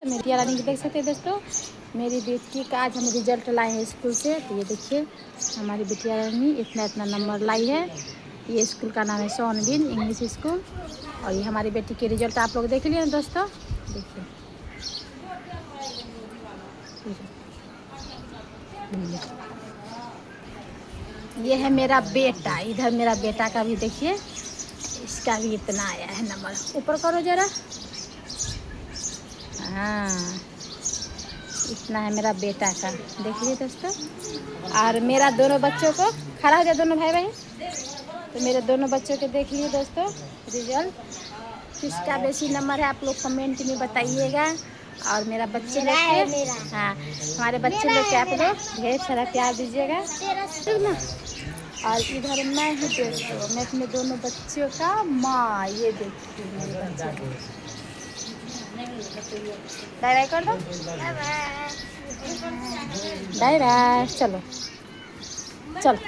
मेरी रानी की देख सकते हैं दोस्तों, मेरी बेटी का आज हम रिजल्ट लाए हैं स्कूल से। तो ये देखिए हमारी बेटिया रानी इतना इतना नंबर लाई है। ये स्कूल का नाम है सोनबिन इंग्लिश स्कूल। और ये हमारी बेटी के रिजल्ट आप लोग देख लिए दोस्तों। देखिए ये है मेरा बेटा, इधर मेरा बेटा का भी देखिए, इसका भी इतना आया है नंबर। ऊपर करो जरा, हाँ इतना है मेरा बेटा का, देखिए दोस्तों। और मेरा दोनों बच्चों को खड़ा हो जाए, दोनों भाई बहन। तो मेरे दोनों बच्चों के देख लिए दोस्तों रिजल्ट। किसका बेसी नंबर है आप लोग कमेंट में बताइएगा। और मेरा बच्चे लोग के, हाँ हमारे बच्चे लोग के आप लोग ढेर सारा प्यार दीजिएगा ना। और इधर मैं हूँ दोस्तों, मैं अपने दोनों बच्चों का माँ। ये देखिए मेरे बच्चे, बाय बाय कर दो, बाय बाय। चलो चलो।